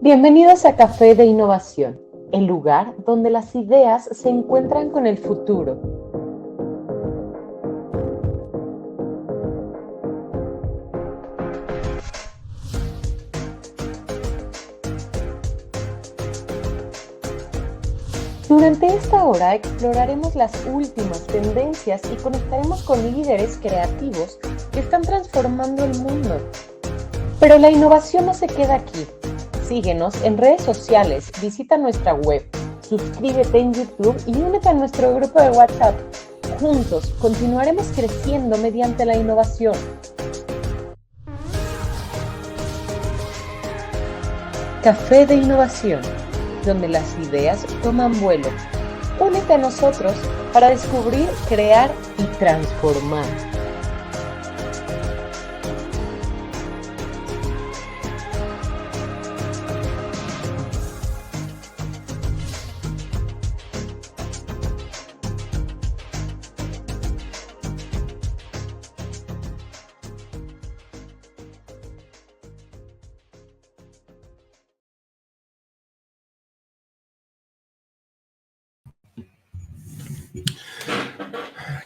Bienvenidos a Café de Innovación, el lugar donde las ideas se encuentran con el futuro. Durante esta hora exploraremos las últimas tendencias y conectaremos con líderes creativos que están transformando el mundo. Pero la innovación no se queda aquí. Síguenos en redes sociales, visita nuestra web, suscríbete en YouTube y únete a nuestro grupo de WhatsApp. Juntos continuaremos creciendo mediante la innovación. Café de Innovación, donde las ideas toman vuelo. Únete a nosotros para descubrir, crear y transformar.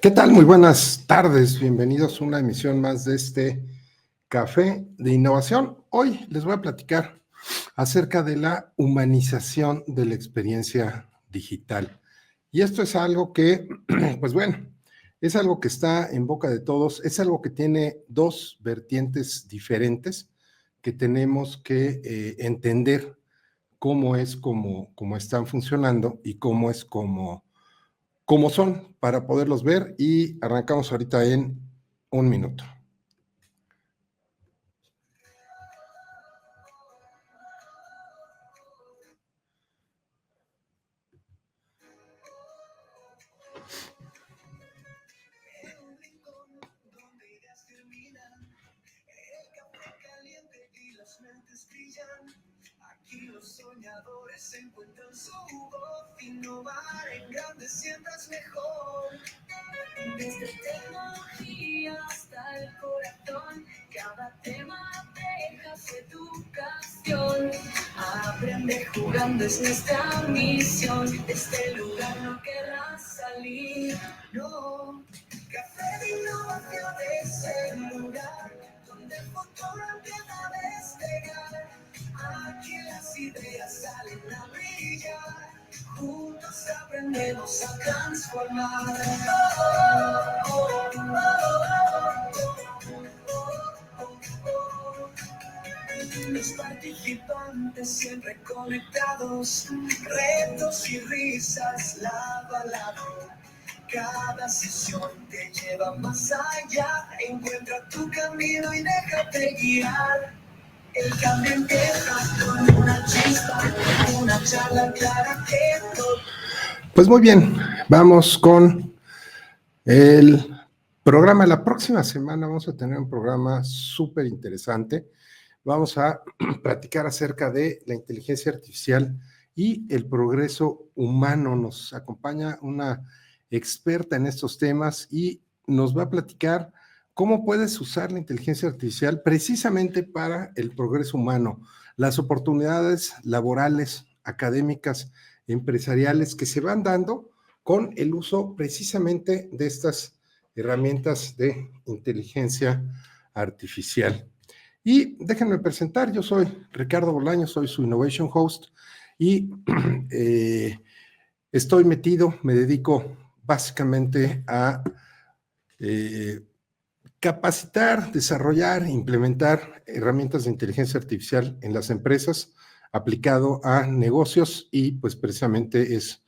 ¿Qué tal? Muy buenas tardes, bienvenidos a una emisión más de este Café de Innovación. Hoy les voy a platicar acerca de la humanización de la experiencia digital. Y esto es algo que, pues bueno, es algo que está en boca de todos, es algo que tiene dos vertientes diferentes que tenemos que entender cómo es, cómo están funcionando y cómo es como son para poderlos ver, y arrancamos ahorita en un minuto. Aquí los soñadores encuentran su voz, innovar en grande sientas mejor. Desde tecnología hasta el corazón, cada tema deja su educación. Aprende jugando es nuestra misión, de este lugar no querrás salir, no. Café de Innovación es el lugar donde el futuro empieza a despegar. Aquí las ideas salen a brillar, juntos aprendemos a transformar. Los participantes siempre conectados, retos y risas lado a lado. Cada sesión te lleva más allá, encuentra tu camino y déjate guiar. El cambio empieza con una chispa, una charla clara que todo. Pues muy bien, vamos con el programa. La próxima semana vamos a tener un programa súper interesante. Vamos a platicar acerca de la inteligencia artificial y el progreso humano. Nos acompaña una experta en estos temas y nos va a platicar cómo puedes usar la inteligencia artificial precisamente para el progreso humano, las oportunidades laborales, académicas, empresariales que se van dando con el uso precisamente de estas herramientas de inteligencia artificial. Y déjenme presentar, yo soy Ricardo Bolaño, soy su Innovation Host y estoy metido, me dedico básicamente a capacitar, desarrollar, implementar herramientas de inteligencia artificial en las empresas aplicado a negocios, y pues precisamente es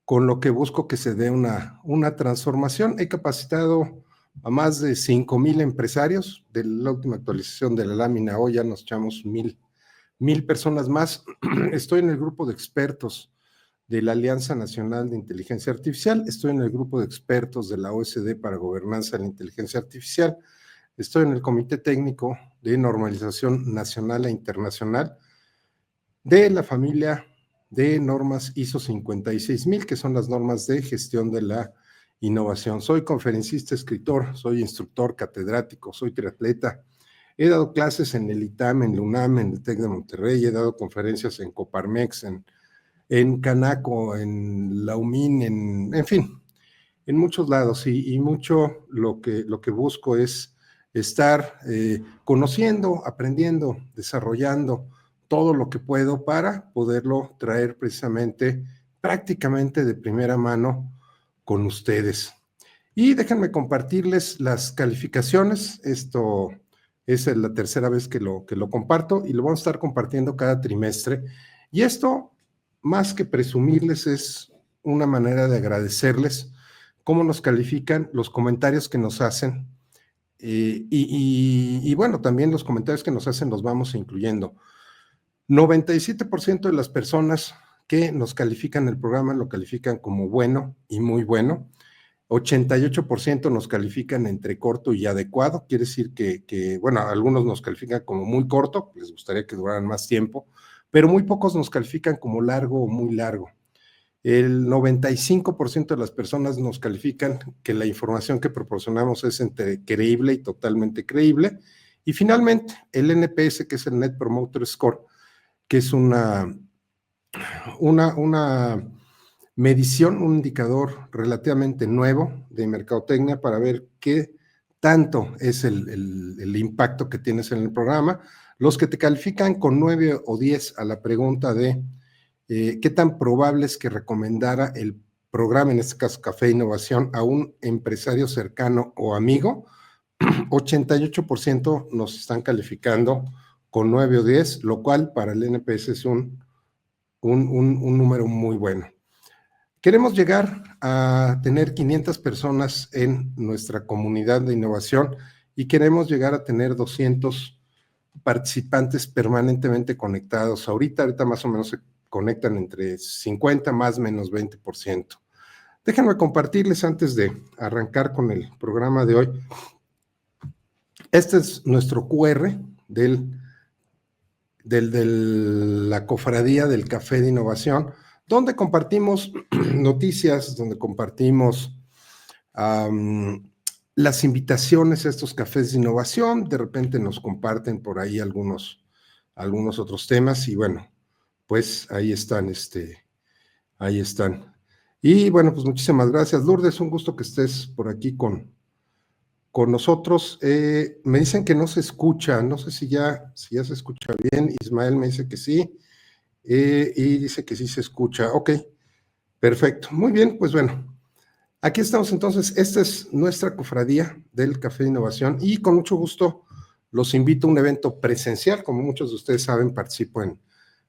con lo que busco que se dé una transformación. He capacitado a más de 5,000 empresarios. De la última actualización de la lámina hoy ya nos echamos 1,000 personas más. Estoy en el grupo de expertos de la Alianza Nacional de Inteligencia Artificial, estoy en el grupo de expertos de la OSD para Gobernanza de la Inteligencia Artificial, estoy en el Comité Técnico de Normalización Nacional e Internacional de la familia de normas ISO 56000, que son las normas de gestión de la innovación. Soy conferencista, escritor, soy instructor, catedrático, soy triatleta, He dado clases en el ITAM, en la UNAM, en el TEC de Monterrey, he dado conferencias en Coparmex, en Canaco, en la UMIN, en fin, en muchos lados, y mucho lo que busco es estar conociendo, aprendiendo, desarrollando todo lo que puedo para poderlo traer precisamente, prácticamente de primera mano con ustedes. Y déjenme compartirles las calificaciones. Esto es la tercera vez que lo comparto y lo vamos a estar compartiendo cada trimestre. Y esto, más que presumirles, es una manera de agradecerles cómo nos califican, los comentarios que nos hacen. Y bueno, también los comentarios que nos hacen los vamos incluyendo. 97% de las personas que nos califican el programa lo califican como bueno y muy bueno. 88% nos califican entre corto y adecuado, quiere decir que, bueno, algunos nos califican como muy corto, les gustaría que duraran más tiempo, pero muy pocos nos califican como largo o muy largo. El 95% de las personas nos califican que la información que proporcionamos es entre creíble y totalmente creíble. Y finalmente, el NPS, que es el Net Promoter Score, que es una medición, un indicador relativamente nuevo de mercadotecnia para ver qué tanto es el impacto que tienes en el programa. Los que te califican con 9 o 10 a la pregunta de qué tan probable es que recomendara el programa, en este caso Café Innovación, a un empresario cercano o amigo, 88% nos están calificando con 9 o 10, lo cual para el NPS es un número muy bueno. Queremos llegar a tener 500 personas en nuestra comunidad de innovación y queremos llegar a tener 200 participantes permanentemente conectados. Ahorita más o menos se conectan entre 50 más menos 20%. Déjenme compartirles antes de arrancar con el programa de hoy. Este es nuestro QR de la cofradía del Café de Innovación, donde compartimos noticias, donde compartimos las invitaciones a estos cafés de innovación. De repente nos comparten por ahí algunos otros temas y bueno, pues ahí están, ahí están. Y bueno, pues muchísimas gracias, Lourdes, un gusto que estés por aquí con nosotros. Me dicen que no se escucha, no sé si ya se escucha bien. Ismael me dice que sí, y dice que sí se escucha. Ok, perfecto, muy bien, pues bueno, aquí estamos entonces. Esta es nuestra cofradía del Café de Innovación y con mucho gusto los invito a un evento presencial. Como muchos de ustedes saben, participo en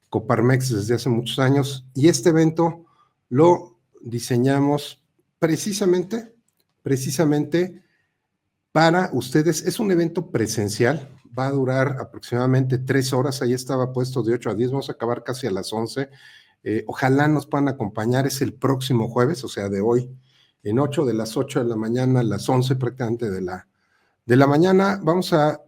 Coparmex desde hace muchos años y este evento lo diseñamos precisamente para ustedes. Es un evento presencial, va a durar aproximadamente 3 horas, ahí estaba puesto de 8 a 10, vamos a acabar casi a las 11. Ojalá nos puedan acompañar, es el próximo jueves, o sea, de hoy en 8, de las 8 de la mañana a las 11 prácticamente de la mañana. Vamos a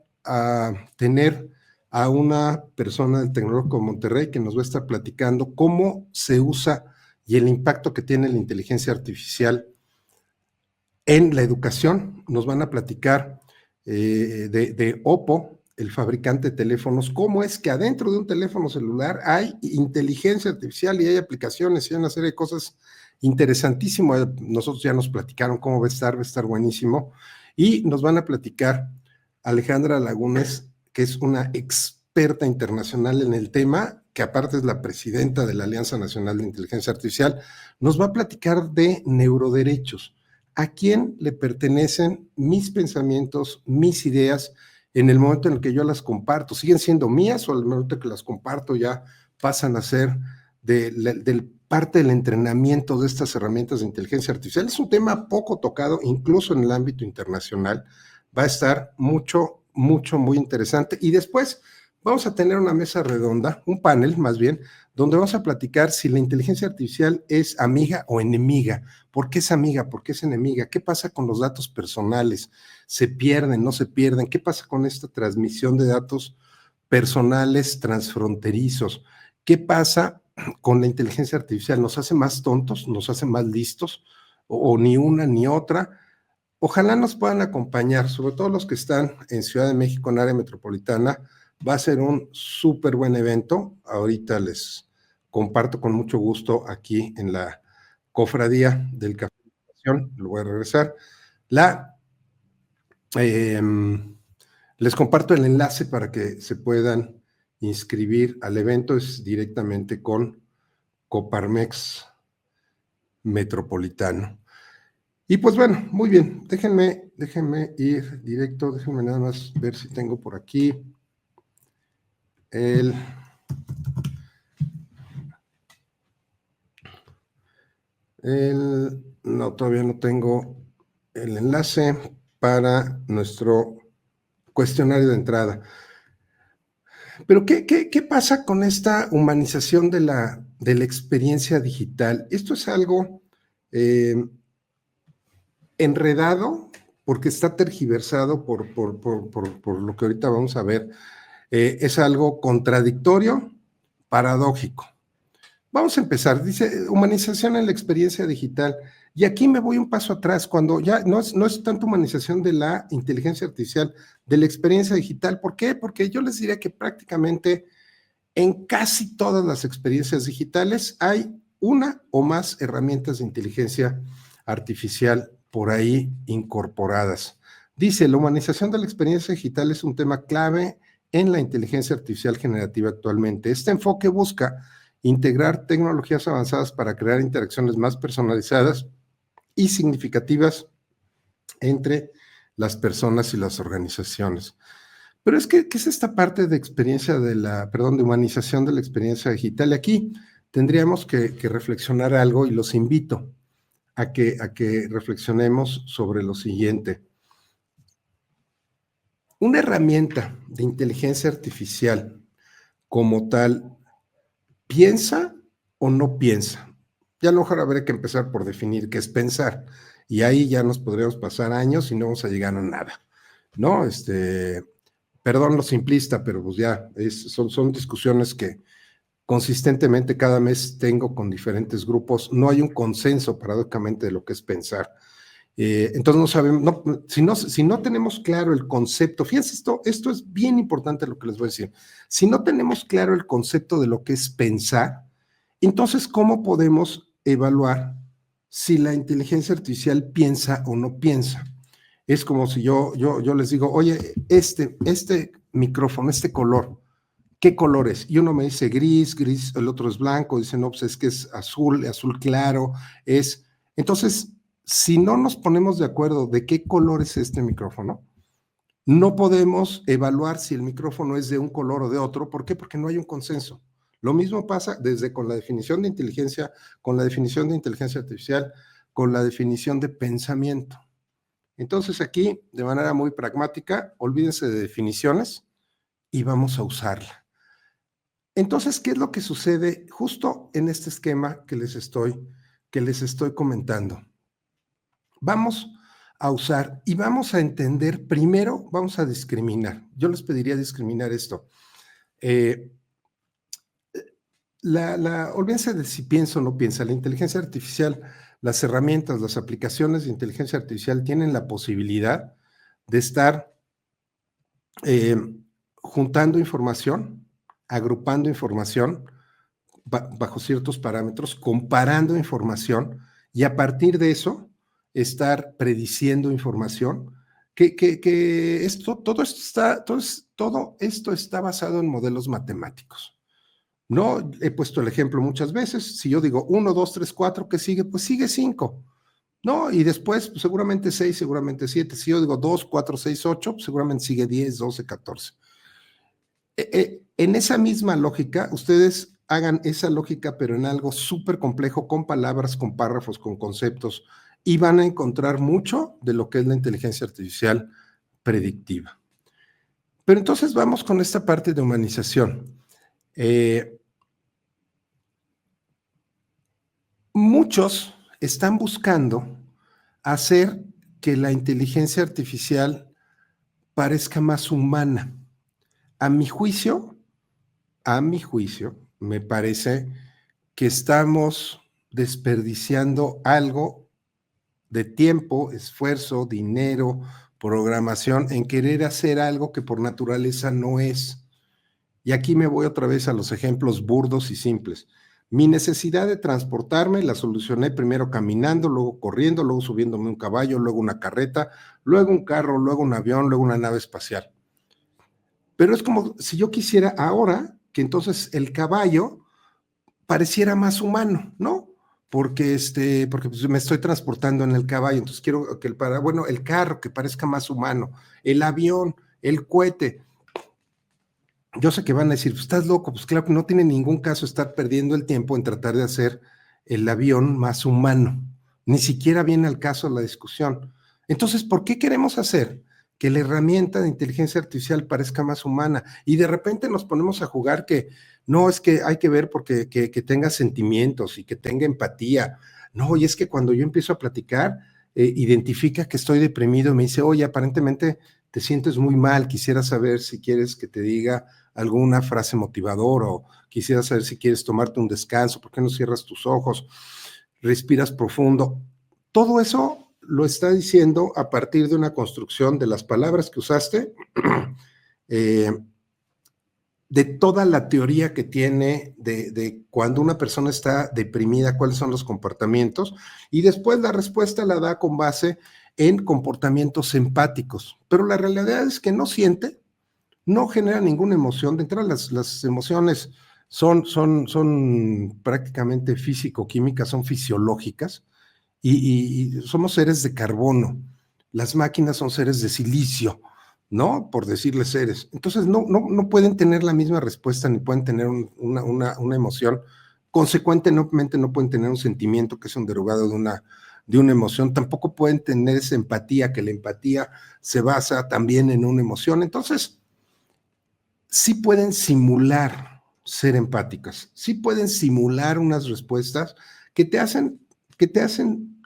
tener a una persona del Tecnológico de Monterrey que nos va a estar platicando cómo se usa y el impacto que tiene la inteligencia artificial en la educación. Nos van a platicar de Oppo, el fabricante de teléfonos, cómo es que adentro de un teléfono celular hay inteligencia artificial y hay aplicaciones y hay una serie de cosas interesantísimas. Nosotros ya nos platicaron cómo va a estar buenísimo. Y nos van a platicar Alejandra Lagunes, que es una experta internacional en el tema, que aparte es la presidenta de la Alianza Nacional de Inteligencia Artificial. Nos va a platicar de neuroderechos. ¿A quién le pertenecen mis pensamientos, mis ideas, en el momento en el que yo las comparto? ¿Siguen siendo mías o al momento que las comparto ya pasan a ser del parte del entrenamiento de estas herramientas de inteligencia artificial? Es un tema poco tocado, incluso en el ámbito internacional. Va a estar muy interesante. Y después vamos a tener una mesa redonda, un panel más bien, donde vamos a platicar si la inteligencia artificial es amiga o enemiga. ¿Por qué es amiga? ¿Por qué es enemiga? ¿Qué pasa con los datos personales? ¿Se pierden? ¿No se pierden? ¿Qué pasa con esta transmisión de datos personales transfronterizos? ¿Qué pasa con la inteligencia artificial? ¿Nos hace más tontos? ¿Nos hace más listos? ¿O ni una ni otra? Ojalá nos puedan acompañar, sobre todo los que están en Ciudad de México, en área metropolitana. Va a ser un súper buen evento. Ahorita les comparto con mucho gusto aquí en la cofradía del Café de Educación. Lo voy a regresar. Les comparto el enlace para que se puedan inscribir al evento. Es directamente con Coparmex Metropolitano. Y pues bueno, muy bien, déjenme ir directo, déjenme nada más ver si tengo por aquí no, todavía no tengo el enlace para nuestro cuestionario de entrada. Pero ¿qué pasa con esta humanización de la experiencia digital? Esto es algo enredado porque está tergiversado por lo que ahorita vamos a ver. Es algo contradictorio, paradójico. Vamos a empezar. Dice humanización en la experiencia digital. Y aquí me voy un paso atrás, cuando ya no es tanto humanización de la inteligencia artificial, de la experiencia digital. ¿Por qué? Porque yo les diría que prácticamente en casi todas las experiencias digitales hay una o más herramientas de inteligencia artificial por ahí incorporadas. Dice, la humanización de la experiencia digital es un tema clave en la inteligencia artificial generativa actualmente. Este enfoque busca integrar tecnologías avanzadas para crear interacciones más personalizadas y significativas entre las personas y las organizaciones. Pero es que, ¿qué es esta parte de experiencia de humanización de la experiencia digital? Y aquí tendríamos que reflexionar algo y los invito a que reflexionemos sobre lo siguiente. Una herramienta de inteligencia artificial como tal, ¿piensa o no piensa? Ya a lo mejor habrá que empezar por definir qué es pensar, y ahí ya nos podríamos pasar años y no vamos a llegar a nada, ¿no? Perdón lo simplista, pero pues ya son discusiones que consistentemente cada mes tengo con diferentes grupos. No hay un consenso, paradójicamente, de lo que es pensar. Entonces no sabemos, si no tenemos claro el concepto, fíjense, esto es bien importante lo que les voy a decir. Si no tenemos claro el concepto de lo que es pensar, entonces, ¿cómo podemos evaluar si la inteligencia artificial piensa o no piensa? Es como si yo les digo, oye, este micrófono, este color, ¿qué color es? Y uno me dice gris, el otro es blanco, dice, no, pues es que es azul claro, Entonces, si no nos ponemos de acuerdo de qué color es este micrófono, no podemos evaluar si el micrófono es de un color o de otro. ¿Por qué? Porque no hay un consenso. Lo mismo pasa con la definición de inteligencia, con la definición de inteligencia artificial, con la definición de pensamiento. Entonces aquí, de manera muy pragmática, olvídense de definiciones y vamos a usarla. Entonces, ¿qué es lo que sucede justo en este esquema que les estoy comentando? Vamos a usar y vamos a entender, primero vamos a discriminar. Yo les pediría discriminar esto. Olvídense de si piensa o no piensa. La inteligencia artificial, las herramientas, las aplicaciones de inteligencia artificial tienen la posibilidad de estar juntando información, agrupando información bajo ciertos parámetros, comparando información y a partir de eso estar prediciendo información. Todo esto está basado en modelos matemáticos. No he puesto el ejemplo muchas veces. Si yo digo 1, 2, 3, 4, ¿qué sigue? Pues sigue 5. No, y después pues, seguramente 6, seguramente 7. Si yo digo 2, 4, 6, 8, pues, seguramente sigue 10, 12, 14. En esa misma lógica, ustedes hagan esa lógica, pero en algo súper complejo, con palabras, con párrafos, con conceptos, y van a encontrar mucho de lo que es la inteligencia artificial predictiva. Pero entonces vamos con esta parte de humanización. Muchos están buscando hacer que la inteligencia artificial parezca más humana. A mi juicio, me parece que estamos desperdiciando algo de tiempo, esfuerzo, dinero, programación en querer hacer algo que por naturaleza no es. Y aquí me voy otra vez a los ejemplos burdos y simples. Mi necesidad de transportarme la solucioné primero caminando, luego corriendo, luego subiéndome un caballo, luego una carreta, luego un carro, luego un avión, luego una nave espacial. Pero es como si yo quisiera ahora que entonces el caballo pareciera más humano, ¿no? Porque pues me estoy transportando en el caballo, entonces quiero que el carro que parezca más humano, el avión, el cohete. Yo sé que van a decir, pues, estás loco, pues claro que no tiene ningún caso estar perdiendo el tiempo en tratar de hacer el avión más humano. Ni siquiera viene al caso la discusión. Entonces, ¿por qué queremos hacer que la herramienta de inteligencia artificial parezca más humana? Y de repente nos ponemos a jugar que no, es que hay que ver porque que tenga sentimientos y que tenga empatía. No, y es que cuando yo empiezo a platicar, identifica que estoy deprimido y me dice, oye, aparentemente te sientes muy mal, quisiera saber si quieres que te diga alguna frase motivadora o quisiera saber si quieres tomarte un descanso, ¿por qué no cierras tus ojos? Respiras profundo. Todo eso lo está diciendo a partir de una construcción de las palabras que usaste, de toda la teoría que tiene de cuando una persona está deprimida, cuáles son los comportamientos, y después la respuesta la da con base en comportamientos empáticos. Pero la realidad es que no siente, no genera ninguna emoción. De entrada, las emociones son prácticamente físico-químicas, son fisiológicas, y somos seres de carbono. Las máquinas son seres de silicio, ¿no? Por decirles seres. Entonces, no pueden tener la misma respuesta, ni pueden tener una emoción. Consecuentemente, no pueden tener un sentimiento que es un derivado de una emoción. Tampoco pueden tener esa empatía, que la empatía se basa también en una emoción. Entonces, sí pueden simular ser empáticas, sí pueden simular unas respuestas que te hacen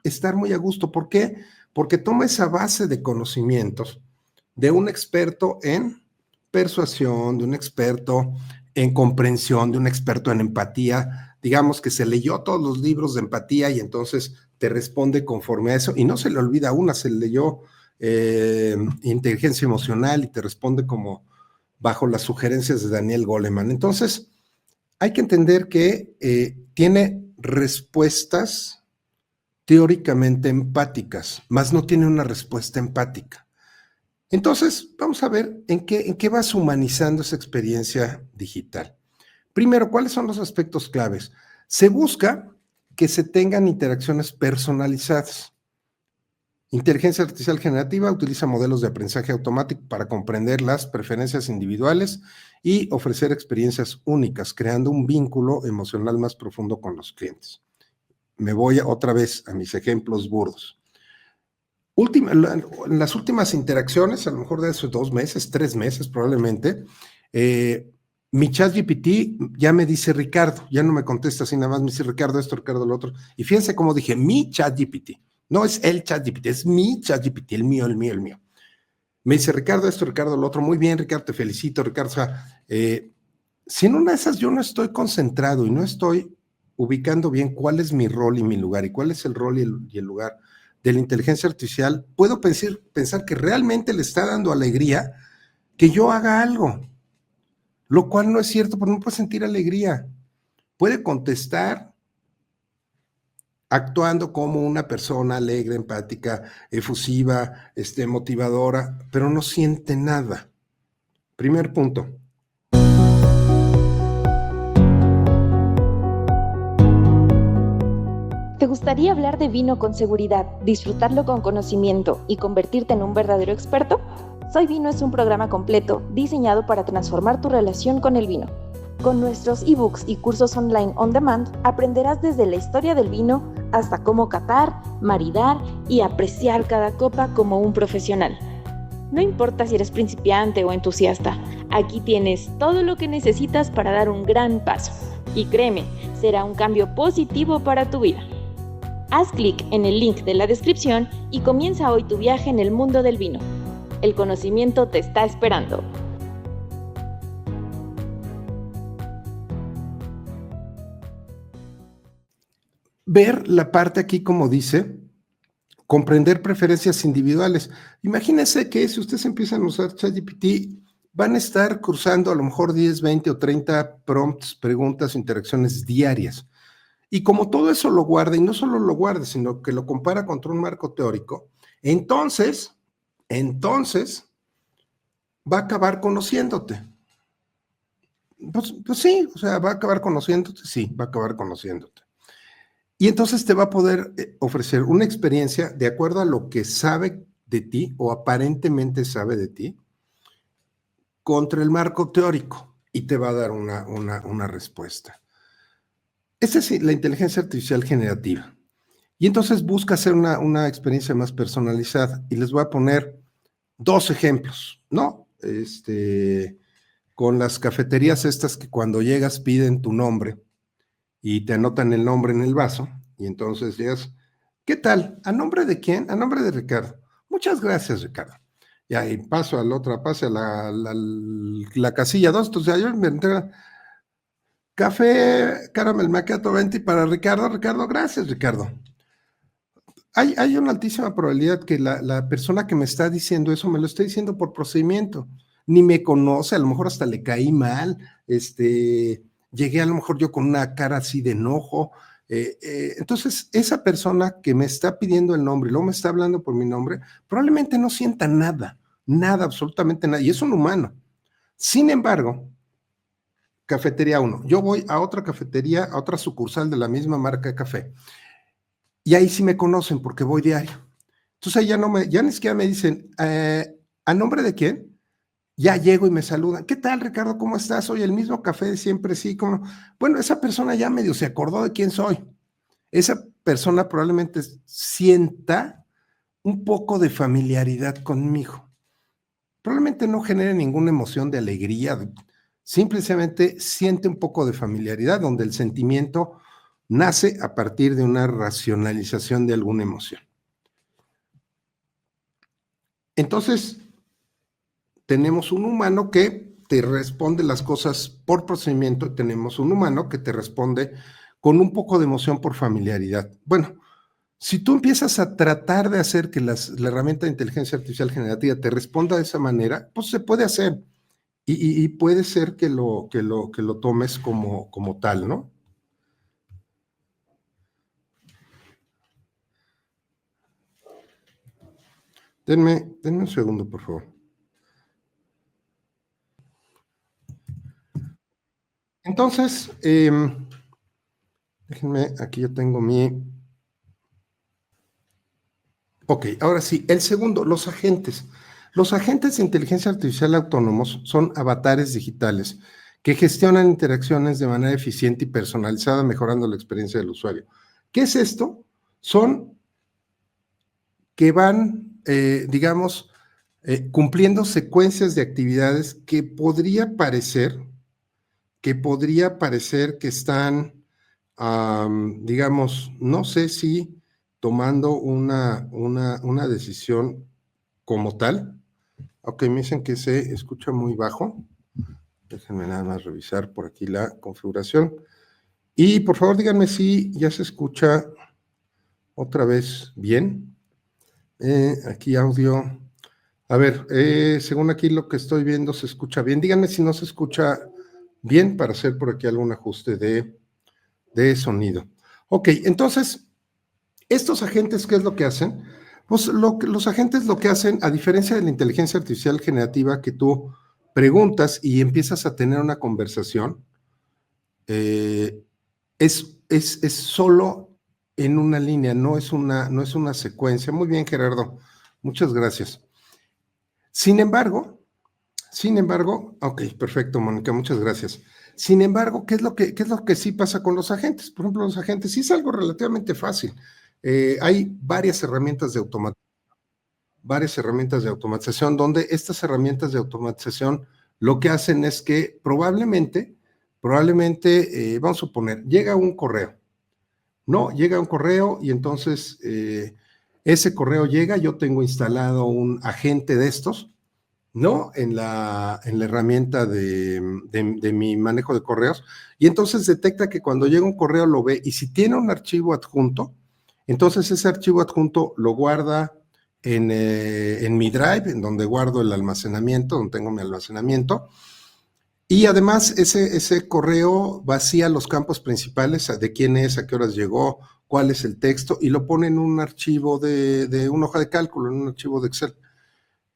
estar muy a gusto. ¿Por qué? Porque toma esa base de conocimientos de un experto en persuasión, de un experto en comprensión, de un experto en empatía, digamos que se leyó todos los libros de empatía y entonces te responde conforme a eso, y no se le olvida una, se leyó inteligencia emocional y te responde como bajo las sugerencias de Daniel Goleman. Entonces, hay que entender que tiene respuestas teóricamente empáticas, más no tiene una respuesta empática. Entonces, vamos a ver en qué vas humanizando esa experiencia digital. Primero, ¿cuáles son los aspectos claves? Se busca que se tengan interacciones personalizadas. Inteligencia artificial generativa utiliza modelos de aprendizaje automático para comprender las preferencias individuales y ofrecer experiencias únicas, creando un vínculo emocional más profundo con los clientes. Me voy otra vez a mis ejemplos burdos. En las últimas interacciones, a lo mejor de hace 2 meses, 3 meses probablemente, mi ChatGPT ya me dice Ricardo, ya no me contesta así nada más, me dice Ricardo esto, Ricardo lo otro. Y fíjense cómo dije, mi ChatGPT. No es el ChatGPT, es mi ChatGPT, el mío. Me dice Ricardo esto, Ricardo lo otro. Muy bien, Ricardo, te felicito, Ricardo. O sea, si en una de esas yo no estoy concentrado y no estoy ubicando bien cuál es mi rol y mi lugar y cuál es el rol y el lugar de la inteligencia artificial, puedo pensar que realmente le está dando alegría que yo haga algo, lo cual no es cierto, porque no puede sentir alegría. Puede contestar actuando como una persona alegre, empática, efusiva, motivadora, pero no siente nada. Primer punto. ¿Te gustaría hablar de vino con seguridad, disfrutarlo con conocimiento y convertirte en un verdadero experto? Soy Vino es un programa completo diseñado para transformar tu relación con el vino. Con nuestros ebooks y cursos online on demand, aprenderás desde la historia del vino hasta cómo catar, maridar y apreciar cada copa como un profesional. No importa si eres principiante o entusiasta, aquí tienes todo lo que necesitas para dar un gran paso. Y créeme, será un cambio positivo para tu vida. Haz clic en el link de la descripción y comienza hoy tu viaje en el mundo del vino. El conocimiento te está esperando. Ver la parte aquí como dice, comprender preferencias individuales. Imagínense que si ustedes empiezan a usar ChatGPT, van a estar cursando a lo mejor 10, 20 o 30 prompts, preguntas, interacciones diarias. Y como todo eso lo guarda, y no solo lo guarda, sino que lo compara contra un marco teórico, entonces va a acabar conociéndote. Pues sí, o sea, va a acabar conociéndote, sí, va a acabar conociéndote. Y entonces te va a poder ofrecer una experiencia de acuerdo a lo que sabe de ti o aparentemente sabe de ti contra el marco teórico y te va a dar una respuesta. Esa es la inteligencia artificial generativa. Y entonces busca hacer una experiencia más personalizada. Y les voy a poner 2 ejemplos, ¿no? Con las cafeterías estas que cuando llegas piden tu nombre y te anotan el nombre en el vaso, y entonces llegas, ¿qué tal? ¿A nombre de quién? A nombre de Ricardo. Muchas gracias, Ricardo. Ya, y paso a la otra, pase a la casilla 2, entonces yo me entregan café caramel macchiato 20 para Ricardo. Ricardo, gracias, Ricardo. Hay una altísima probabilidad que la persona que me está diciendo eso me lo esté diciendo por procedimiento. Ni me conoce, a lo mejor hasta le caí mal, llegué a lo mejor yo con una cara así de enojo. Entonces, esa persona que me está pidiendo el nombre y luego me está hablando por mi nombre, probablemente no sienta nada, absolutamente nada, y es un humano. Sin embargo, cafetería 1, yo voy a otra cafetería, a otra sucursal de la misma marca de café, y ahí sí me conocen porque voy diario. Entonces ahí ya ni siquiera me dicen, ¿a nombre de quién? Ya llego y me saludan. ¿Qué tal, Ricardo? ¿Cómo estás? Oye, el mismo café de siempre, sí. ¿Cómo? Bueno, esa persona ya medio se acordó de quién soy. Esa persona probablemente sienta un poco de familiaridad conmigo. Probablemente no genere ninguna emoción de alegría, simplemente siente un poco de familiaridad, donde el sentimiento nace a partir de una racionalización de alguna emoción. Entonces, tenemos un humano que te responde las cosas por procedimiento, tenemos un humano que te responde con un poco de emoción por familiaridad. Bueno, si tú empiezas a tratar de hacer que la herramienta de inteligencia artificial generativa te responda de esa manera, pues se puede hacer y puede ser que lo tomes como tal, ¿no? Denme un segundo, por favor. Entonces, déjenme, aquí yo tengo mi... Ok, ahora sí, el segundo, los agentes. Los agentes de inteligencia artificial autónomos son avatares digitales que gestionan interacciones de manera eficiente y personalizada, mejorando la experiencia del usuario. ¿Qué es esto? Son que van, digamos, cumpliendo secuencias de actividades que podría parecer que están, digamos, no sé si tomando una decisión como tal. Ok, me dicen que se escucha muy bajo. Déjenme nada más revisar por aquí la configuración. Y por favor díganme si ya se escucha otra vez bien. Aquí audio. A ver, según aquí lo que estoy viendo se escucha bien. Díganme si no se escucha bien para hacer por aquí algún ajuste de sonido. Ok, entonces, estos agentes, ¿qué es lo que hacen? Pues los agentes lo que hacen, a diferencia de la inteligencia artificial generativa que tú preguntas y empiezas a tener una conversación, es solo en una línea, no es una secuencia. Muy bien, Gerardo, muchas gracias. Sin embargo, ok, perfecto, Mónica, muchas gracias. Sin embargo, ¿qué es lo que sí pasa con los agentes? Por ejemplo, los agentes sí es algo relativamente fácil. Hay varias herramientas de automatización, donde estas herramientas de automatización lo que hacen es que probablemente, vamos a suponer, llega un correo, ¿no? Llega un correo y entonces ese correo llega, yo tengo instalado un agente de estos, ¿no? En la herramienta de mi manejo de correos, y entonces detecta que cuando llega un correo lo ve, y si tiene un archivo adjunto, Entonces ese archivo adjunto lo guarda en mi Drive, en donde guardo el almacenamiento, donde tengo mi almacenamiento. Y además ese correo vacía los campos principales de quién es, a qué horas llegó, cuál es el texto, y lo pone en un archivo de una hoja de cálculo, en un archivo de Excel.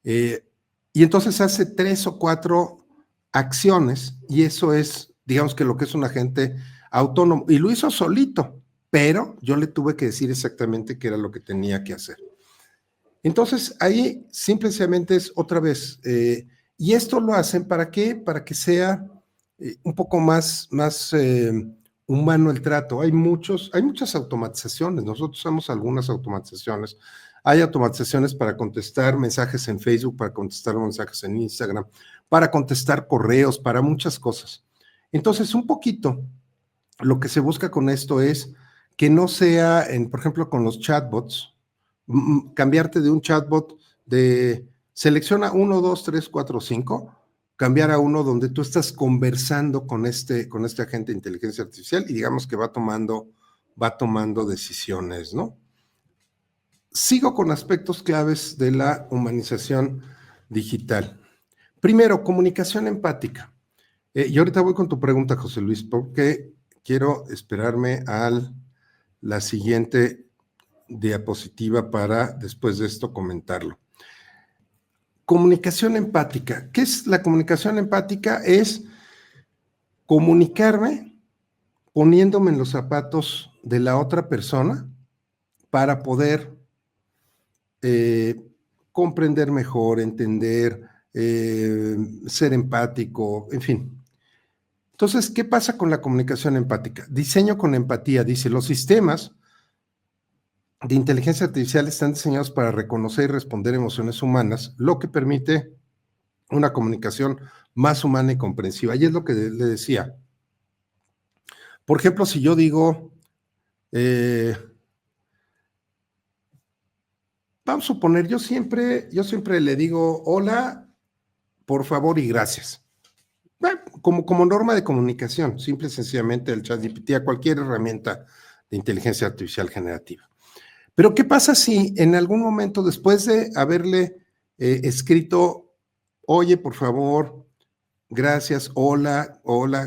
Y entonces hace 3 o 4 acciones, y eso es, digamos que lo que es un agente autónomo. Y lo hizo solito, pero yo le tuve que decir exactamente qué era lo que tenía que hacer. Entonces, ahí simplemente es otra vez, y esto lo hacen ¿para qué? Para que sea un poco más humano el trato. Hay muchas automatizaciones, nosotros usamos algunas automatizaciones. Hay automatizaciones para contestar mensajes en Facebook, para contestar mensajes en Instagram, para contestar correos, para muchas cosas. Entonces, un poquito, lo que se busca con esto es que no sea, por ejemplo, con los chatbots, cambiarte de un chatbot de selecciona 1, 2, 3, 4, 5, cambiar a uno donde tú estás conversando con este agente de inteligencia artificial y digamos que va tomando decisiones, ¿no? Sigo con aspectos claves de la humanización digital. Primero, comunicación empática. Y ahorita voy con tu pregunta, José Luis, porque quiero esperarme a la siguiente diapositiva para después de esto comentarlo. Comunicación empática. ¿Qué es la comunicación empática? Es comunicarme poniéndome en los zapatos de la otra persona para poder comprender mejor, entender, ser empático, en fin. Entonces, ¿qué pasa con la comunicación empática? Diseño con empatía. Dice, los sistemas de inteligencia artificial están diseñados para reconocer y responder emociones humanas, lo que permite una comunicación más humana y comprensiva. Y es lo que le decía. Por ejemplo, si yo digo, vamos a suponer, yo siempre le digo, hola, por favor y gracias. Bueno, como norma de comunicación, simple y sencillamente el ChatGPT a cualquier herramienta de inteligencia artificial generativa. Pero ¿qué pasa si en algún momento después de haberle escrito, oye, por favor, gracias, hola,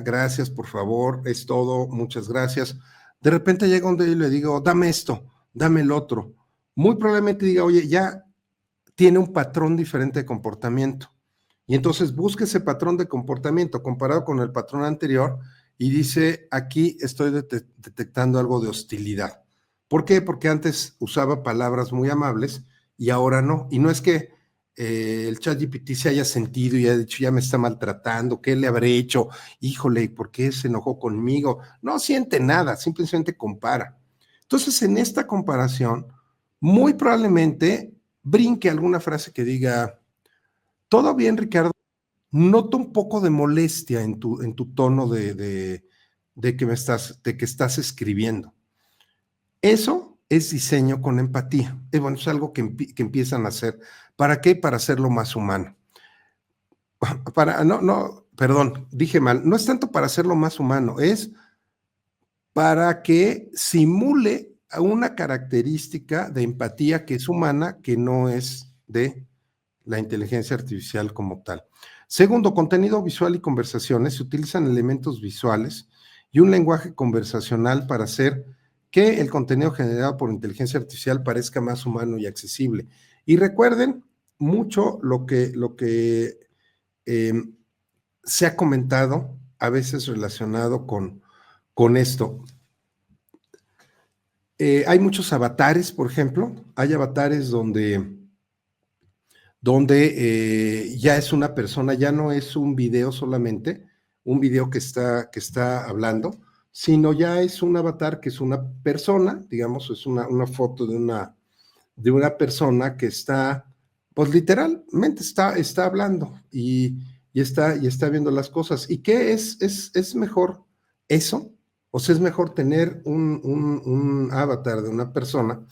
gracias, por favor, es todo, muchas gracias, de repente llega un día y le digo, dame esto, dame el otro, muy probablemente diga, oye, ya tiene un patrón diferente de comportamiento, y entonces busca ese patrón de comportamiento comparado con el patrón anterior y dice, aquí estoy detectando algo de hostilidad. ¿Por qué? Porque antes usaba palabras muy amables y ahora no. Y no es que el ChatGPT se haya sentido y haya dicho, ya me está maltratando, ¿qué le habré hecho? Híjole, ¿por qué se enojó conmigo? No siente nada, simplemente compara. Entonces, en esta comparación, muy probablemente brinque alguna frase que diga, todo bien, Ricardo, noto un poco de molestia en tu tono de que estás escribiendo. Eso es diseño con empatía. Bueno, es algo que empiezan a hacer. ¿Para qué? Para hacerlo más humano. Perdón, dije mal. No es tanto para hacerlo más humano, es para que simule una característica de empatía que es humana, que no es de la inteligencia artificial como tal. Segundo, contenido visual y conversaciones. Se utilizan elementos visuales y un lenguaje conversacional para hacer que el contenido generado por inteligencia artificial parezca más humano y accesible. Y recuerden mucho lo que se ha comentado, a veces relacionado con esto. Hay muchos avatares, por ejemplo. Hay avatares donde ya es una persona, ya no es un video solamente, un video que está hablando, sino ya es un avatar que es una persona, digamos, es una foto de una persona que está, pues literalmente está hablando y está viendo las cosas. ¿Y qué es mejor eso? O sea, es mejor tener un avatar de una persona,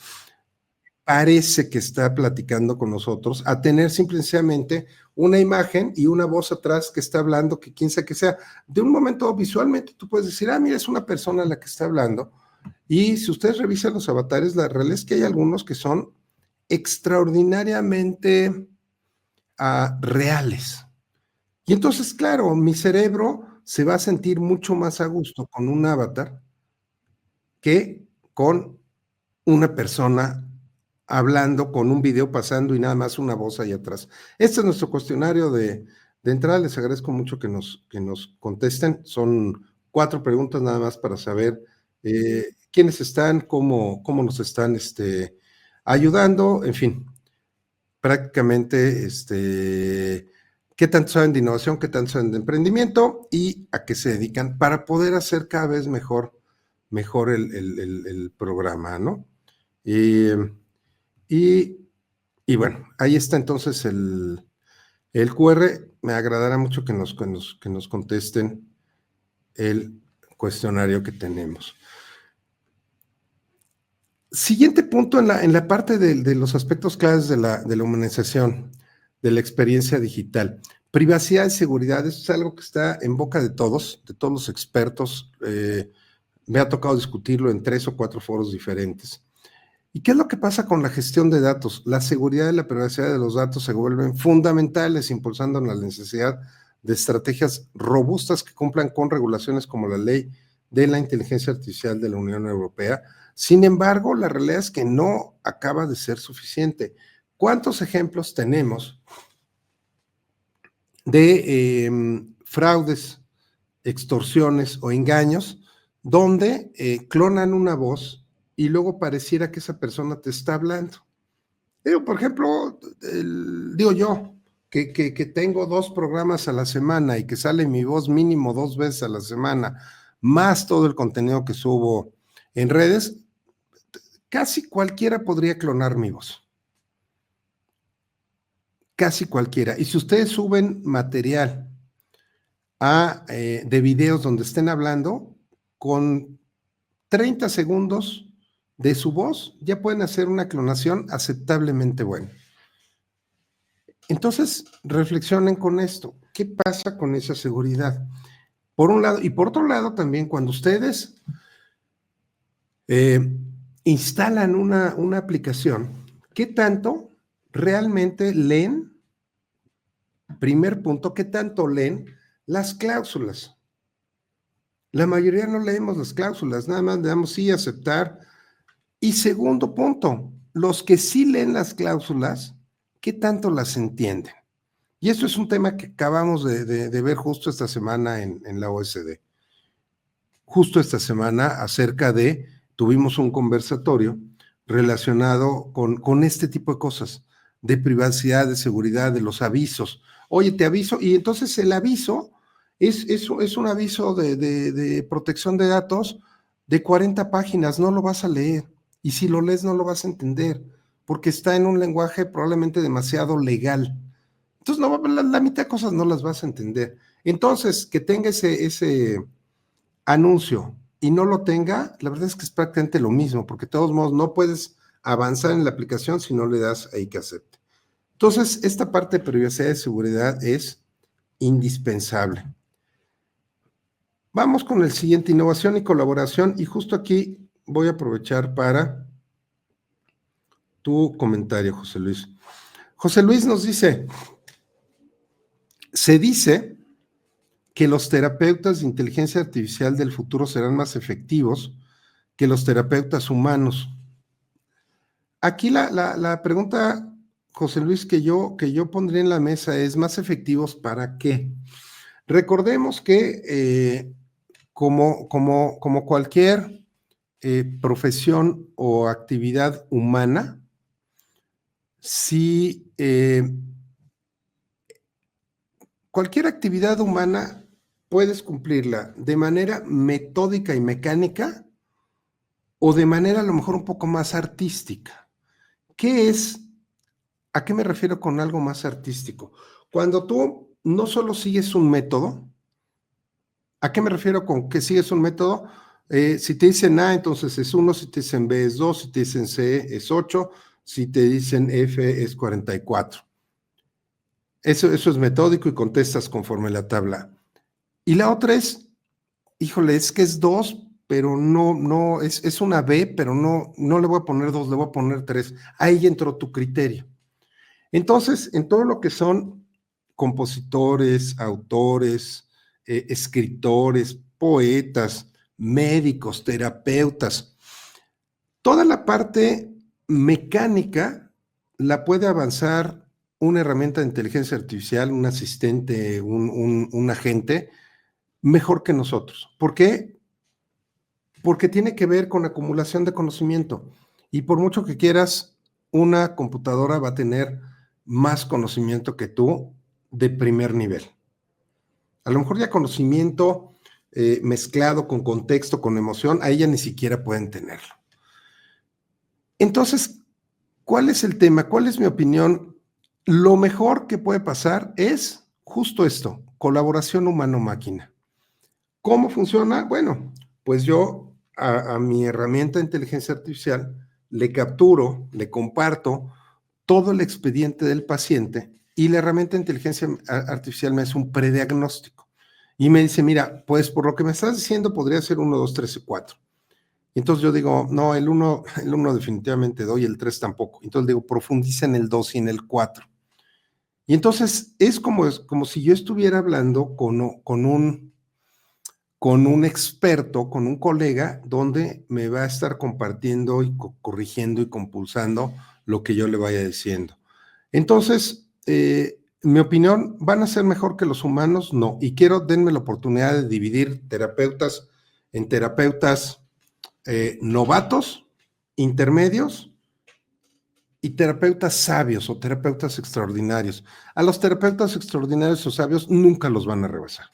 parece que está platicando con nosotros, a tener simplemente una imagen y una voz atrás que está hablando, que quién sabe que sea. De un momento visualmente tú puedes decir, mira, es una persona la que está hablando, Y si ustedes revisan los avatares, la realidad es que hay algunos que son extraordinariamente reales. Y entonces, claro, mi cerebro se va a sentir mucho más a gusto con un avatar que con una persona hablando, con un video pasando y nada más una voz ahí atrás. Este es nuestro cuestionario de entrada. Les agradezco mucho que nos contesten. Son 4 preguntas nada más para saber quiénes están, cómo nos están ayudando, en fin, prácticamente qué tanto saben de innovación, qué tanto saben de emprendimiento y a qué se dedican para poder hacer cada vez mejor el programa, ¿no? Y bueno, ahí está entonces el QR. Me agradará mucho que nos contesten el cuestionario que tenemos. Siguiente punto en la parte de los aspectos claves de la humanización, de la experiencia digital. Privacidad y seguridad, esto es algo que está en boca de todos los expertos. Me ha tocado discutirlo en 3 o 4 foros diferentes. ¿Y qué es lo que pasa con la gestión de datos? La seguridad y la privacidad de los datos se vuelven fundamentales, impulsando la necesidad de estrategias robustas que cumplan con regulaciones como la Ley de la Inteligencia Artificial de la Unión Europea. Sin embargo, la realidad es que no acaba de ser suficiente. ¿Cuántos ejemplos tenemos de fraudes, extorsiones o engaños donde clonan una voz y luego pareciera que esa persona te está hablando? Por ejemplo, digo yo, que tengo 2 programas a la semana y que sale mi voz mínimo 2 veces a la semana, más todo el contenido que subo en redes, casi cualquiera podría clonar mi voz. Casi cualquiera. Y si ustedes suben material de videos donde estén hablando, con 30 segundos de su voz, ya pueden hacer una clonación aceptablemente buena. Entonces, reflexionen con esto. ¿Qué pasa con esa seguridad? Por un lado, y por otro lado también, cuando ustedes instalan una aplicación, ¿qué tanto realmente leen? Primer punto, ¿qué tanto leen las cláusulas? La mayoría no leemos las cláusulas, nada más le damos sí, aceptar. Y segundo punto, los que sí leen las cláusulas, ¿qué tanto las entienden? Y eso es un tema que acabamos de ver justo esta semana en la OSD. Justo esta semana tuvimos un conversatorio relacionado con este tipo de cosas, de privacidad, de seguridad, de los avisos. Oye, te aviso, y entonces el aviso es un aviso de protección de datos de 40 páginas, no lo vas a leer. Y si lo lees no lo vas a entender, porque está en un lenguaje probablemente demasiado legal. Entonces, la mitad de cosas no las vas a entender. Entonces, que tenga ese anuncio y no lo tenga, la verdad es que es prácticamente lo mismo, porque de todos modos no puedes avanzar en la aplicación si no le das ahí que acepte. Entonces, esta parte de privacidad y seguridad es indispensable. Vamos con el siguiente, innovación y colaboración, y justo aquí voy a aprovechar para tu comentario, José Luis. José Luis nos dice, se dice que los terapeutas de inteligencia artificial del futuro serán más efectivos que los terapeutas humanos. Aquí la pregunta, José Luis, que yo pondría en la mesa es, ¿más efectivos para qué? Recordemos que como cualquier profesión o actividad humana, si cualquier actividad humana puedes cumplirla de manera metódica y mecánica o de manera a lo mejor un poco más artística. ¿A qué me refiero con algo más artístico? Cuando tú no solo sigues un método, ¿a qué me refiero con que sigues un método? Si te dicen A, entonces es 1, si te dicen B es 2, si te dicen C es 8, si te dicen F es 44. Eso es metódico y contestas conforme la tabla. Y la otra es, híjole, es que es 2, pero no, es una B, pero no le voy a poner 2, le voy a poner 3. Ahí entró tu criterio. Entonces, en todo lo que son compositores, autores, escritores, poetas, médicos, terapeutas, toda la parte mecánica la puede avanzar una herramienta de inteligencia artificial, un asistente, un agente, mejor que nosotros. ¿Por qué? Porque tiene que ver con acumulación de conocimiento. Y por mucho que quieras, una computadora va a tener más conocimiento que tú de primer nivel. A lo mejor ya conocimiento mezclado con contexto, con emoción, a ella ni siquiera pueden tenerlo. Entonces, ¿cuál es el tema? ¿Cuál es mi opinión? Lo mejor que puede pasar es justo esto, colaboración humano-máquina. ¿Cómo funciona? Bueno, pues yo a mi herramienta de inteligencia artificial le capturo, le comparto todo el expediente del paciente y la herramienta de inteligencia artificial me hace un prediagnóstico y me dice, mira, pues por lo que me estás diciendo podría ser 1, 2, 3 y 4. Y entonces yo digo, no, el 1 definitivamente doy, el 3 tampoco. Entonces digo, profundiza en el 2 y en el 4. Y entonces es como si yo estuviera hablando con un experto, con un colega, donde me va a estar compartiendo y corrigiendo y compulsando lo que yo le vaya diciendo. Entonces, mi opinión, ¿van a ser mejor que los humanos? No. Y denme la oportunidad de dividir terapeutas en terapeutas novatos, intermedios y terapeutas sabios o terapeutas extraordinarios. A los terapeutas extraordinarios o sabios nunca los van a rebasar.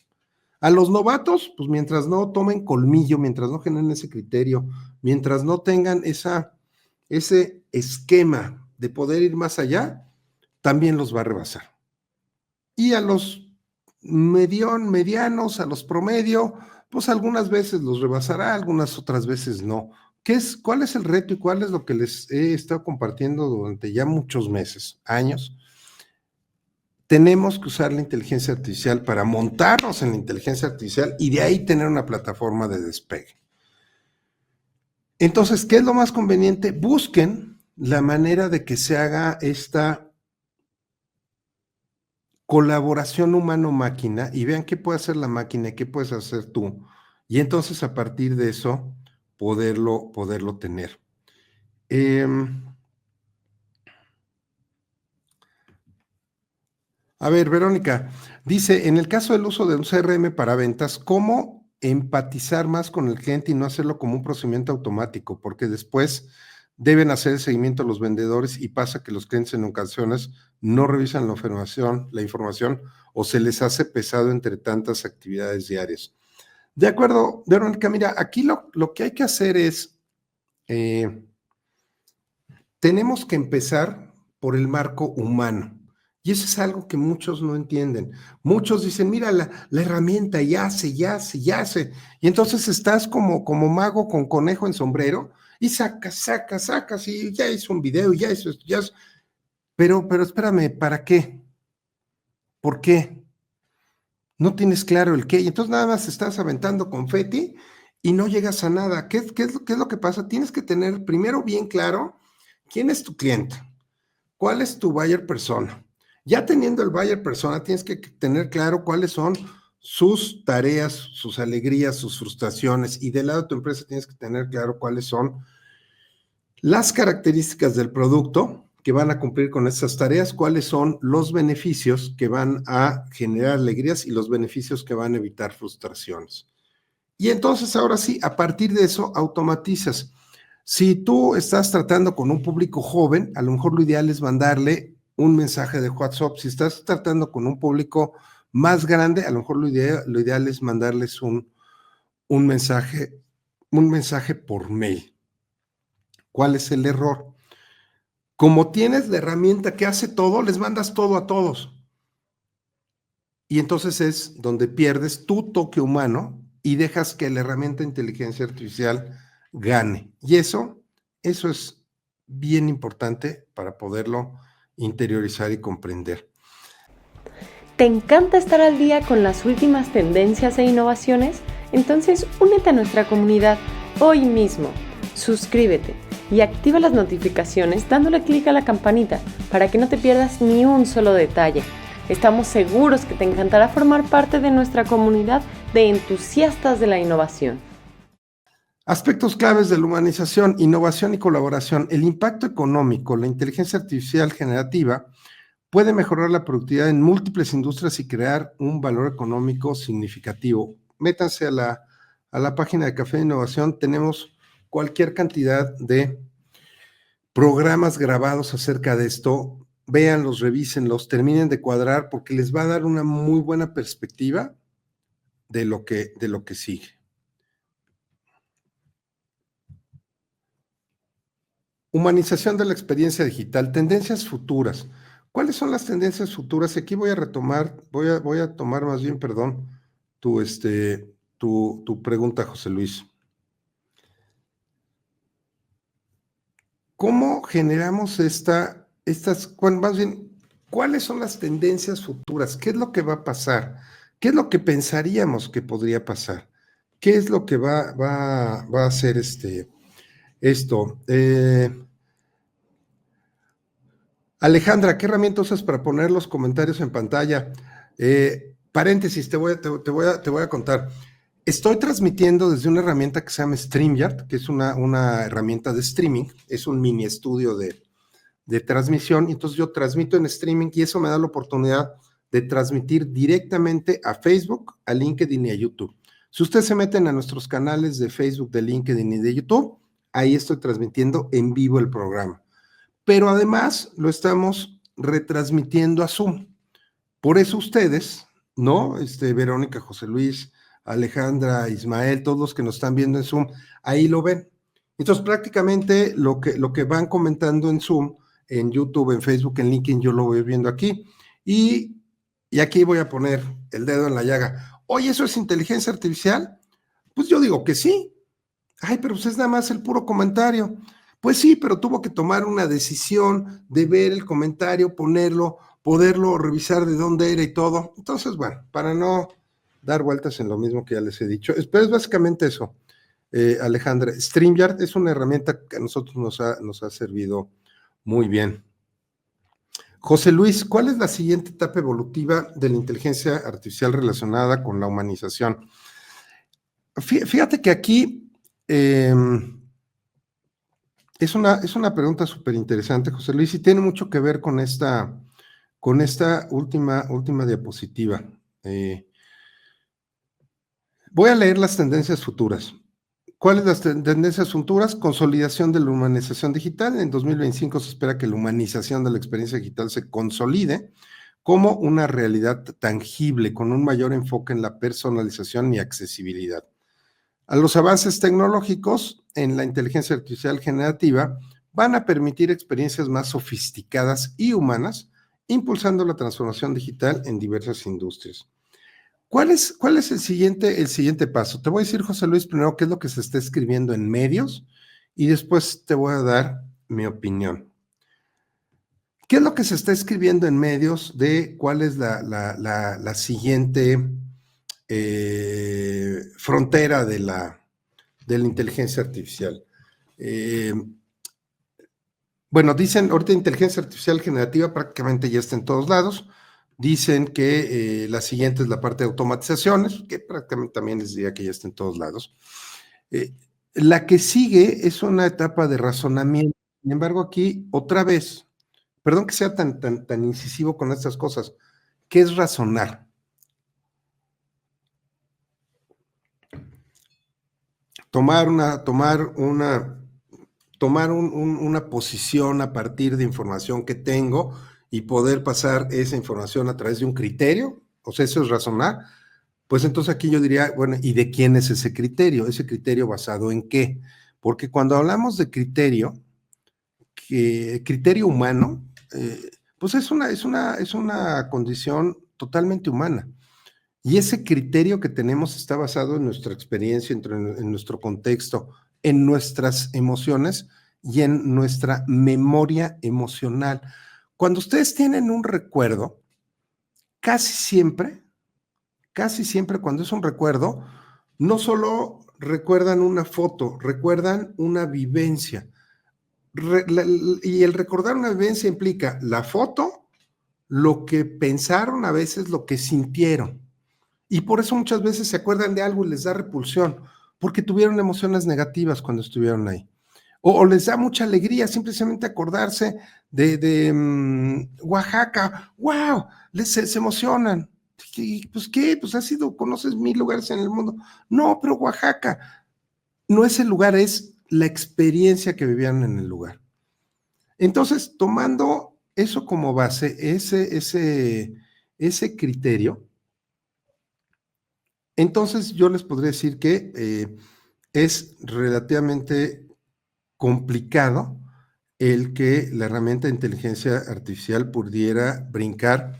A los novatos, pues mientras no tomen colmillo, mientras no generen ese criterio, mientras no tengan ese esquema de poder ir más allá, también los va a rebasar. Y a los medianos, a los promedio, pues algunas veces los rebasará, algunas otras veces no. ¿Cuál es el reto y cuál es lo que les he estado compartiendo durante ya muchos meses, años? Tenemos que usar la inteligencia artificial para montarnos en la inteligencia artificial y de ahí tener una plataforma de despegue. Entonces, ¿qué es lo más conveniente? Busquen la manera de que se haga esta colaboración humano-máquina y vean qué puede hacer la máquina y qué puedes hacer tú. Y entonces, a partir de eso, poderlo tener. A ver, Verónica, dice, en el caso del uso de un CRM para ventas, ¿cómo empatizar más con el cliente y no hacerlo como un procedimiento automático? Porque después deben hacer el seguimiento a los vendedores y pasa que los clientes en ocasiones no revisan la información o se les hace pesado entre tantas actividades diarias. De acuerdo, Verónica, mira, aquí lo que hay que hacer es, tenemos que empezar por el marco humano. Y eso es algo que muchos no entienden. Muchos dicen, mira, la herramienta ya hace. Y entonces estás como mago con conejo en sombrero y sacas, y ya hizo un video, ya hizo esto, ya hizo. Pero espérame, ¿para qué? ¿Por qué? No tienes claro el qué. Y entonces nada más estás aventando confeti y no llegas a nada. ¿Qué es lo que pasa? Tienes que tener primero bien claro quién es tu cliente, cuál es tu buyer persona. Ya teniendo el buyer persona, tienes que tener claro cuáles son sus tareas, sus alegrías, sus frustraciones, y del lado de tu empresa tienes que tener claro cuáles son las características del producto que van a cumplir con esas tareas, cuáles son los beneficios que van a generar alegrías y los beneficios que van a evitar frustraciones. Y entonces, ahora sí, a partir de eso, automatizas. Si tú estás tratando con un público joven, a lo mejor lo ideal es mandarle un mensaje de WhatsApp. Si estás tratando con un público más grande, a lo mejor lo ideal es mandarles un mensaje por mail. ¿Cuál es el error? Como tienes la herramienta que hace todo, les mandas todo a todos. Y entonces es donde pierdes tu toque humano y dejas que la herramienta de inteligencia artificial gane. Y eso es bien importante para poderlo interiorizar y comprender. ¿Te encanta estar al día con las últimas tendencias e innovaciones? Entonces, únete a nuestra comunidad hoy mismo. Suscríbete y activa las notificaciones dándole clic a la campanita para que no te pierdas ni un solo detalle. Estamos seguros que te encantará formar parte de nuestra comunidad de entusiastas de la innovación. Aspectos claves de la humanización, innovación y colaboración. El impacto económico, la inteligencia artificial generativa puede mejorar la productividad en múltiples industrias y crear un valor económico significativo. Métanse a la página de Café de Innovación, tenemos cualquier cantidad de programas grabados acerca de esto. Véanlos, revísenlos, terminen de cuadrar porque les va a dar una muy buena perspectiva de lo que sigue. Humanización de la experiencia digital, tendencias futuras. ¿Cuáles son las tendencias futuras? Aquí voy a retomar, voy a tomar más bien, perdón, tu pregunta, José Luis. ¿Cómo generamos más bien, cuáles son las tendencias futuras? ¿Qué es lo que va a pasar? ¿Qué es lo que pensaríamos que podría pasar? ¿Qué es lo que va a hacer esto? Alejandra, ¿qué herramienta usas para poner los comentarios en pantalla? Paréntesis, te voy a contar. Estoy transmitiendo desde una herramienta que se llama StreamYard, que es una herramienta de streaming, es un mini estudio de transmisión, y entonces yo transmito en streaming y eso me da la oportunidad de transmitir directamente a Facebook, a LinkedIn y a YouTube. Si ustedes se meten a nuestros canales de Facebook, de LinkedIn y de YouTube, ahí estoy transmitiendo en vivo el programa. Pero además lo estamos retransmitiendo a Zoom. Por eso ustedes, ¿no? Verónica, José Luis, Alejandra, Ismael, todos los que nos están viendo en Zoom, ahí lo ven. Entonces, prácticamente lo que van comentando en Zoom, en YouTube, en Facebook, en LinkedIn, yo lo voy viendo aquí. Y aquí voy a poner el dedo en la llaga. Oye, ¿eso es inteligencia artificial? Pues yo digo que sí. Ay, pero pues es nada más el puro comentario. Pues sí, pero tuvo que tomar una decisión de ver el comentario, poderlo revisar de dónde era y todo. Entonces, bueno, para no dar vueltas en lo mismo que ya les he dicho, pero es básicamente eso, Alejandra. StreamYard es una herramienta que a nosotros nos ha servido muy bien. José Luis, ¿cuál es la siguiente etapa evolutiva de la inteligencia artificial relacionada con la humanización? Fíjate que aquí es una pregunta súper interesante, José Luis, y tiene mucho que ver con esta última diapositiva. Voy a leer las tendencias futuras. ¿Cuáles las tendencias futuras? Consolidación de la humanización digital. En 2025 se espera que la humanización de la experiencia digital se consolide como una realidad tangible, con un mayor enfoque en la personalización y accesibilidad. A los avances tecnológicos en la inteligencia artificial generativa van a permitir experiencias más sofisticadas y humanas, impulsando la transformación digital en diversas industrias. ¿Cuál es el siguiente paso? Te voy a decir, José Luis, primero qué es lo que se está escribiendo en medios y después te voy a dar mi opinión. ¿Qué es lo que se está escribiendo en medios de cuál es la siguiente frontera de la inteligencia artificial? Bueno, dicen, ahorita inteligencia artificial generativa prácticamente ya está en todos lados. Dicen que la siguiente es la parte de automatizaciones, que prácticamente también les diría que ya está en todos lados. La que sigue es una etapa de razonamiento. Sin embargo, aquí otra vez, perdón que sea tan incisivo con estas cosas, ¿qué es razonar? Tomar una posición a partir de información que tengo y poder pasar esa información a través de un criterio, o sea, eso es razonar. Pues entonces aquí yo diría, bueno, ¿y de quién es ese criterio? ¿Ese criterio basado en qué? Porque cuando hablamos de criterio humano, pues es una condición totalmente humana. Y ese criterio que tenemos está basado en nuestra experiencia, en nuestro contexto, en nuestras emociones y en nuestra memoria emocional. Cuando ustedes tienen un recuerdo, casi siempre cuando es un recuerdo, no solo recuerdan una foto, recuerdan una vivencia. Y el recordar una vivencia implica la foto, lo que pensaron, a veces lo que sintieron. Y por eso muchas veces se acuerdan de algo y les da repulsión, porque tuvieron emociones negativas cuando estuvieron ahí. O les da mucha alegría simplemente acordarse de Oaxaca. ¡Wow! Se emocionan. ¿Y pues qué? Pues has ido, conoces 1000 lugares en el mundo. No, pero Oaxaca no es el lugar, es la experiencia que vivían en el lugar. Entonces, tomando eso como base, ese criterio, entonces yo les podría decir que es relativamente complicado el que la herramienta de inteligencia artificial pudiera brincar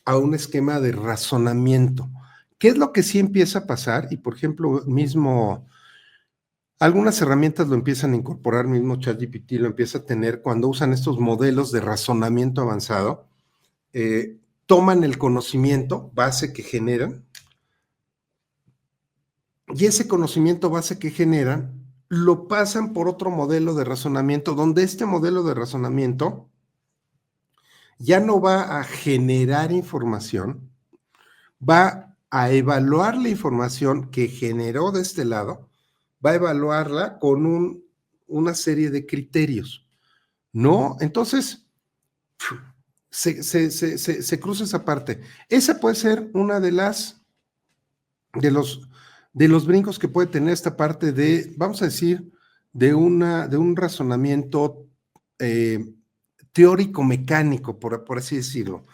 a un esquema de razonamiento. ¿Qué es lo que sí empieza a pasar? Y por ejemplo, mismo algunas herramientas lo empiezan a incorporar, mismo ChatGPT lo empieza a tener cuando usan estos modelos de razonamiento avanzado, toman el conocimiento base que generan y ese conocimiento base que generan lo pasan por otro modelo de razonamiento, donde este modelo de razonamiento ya no va a generar información, va a evaluar la información que generó de este lado, va a evaluarla con una serie de criterios, ¿no? Entonces, se cruza esa parte. Esa puede ser una de los brincos que puede tener esta parte de, vamos a decir, de un razonamiento teórico-mecánico, por así decirlo.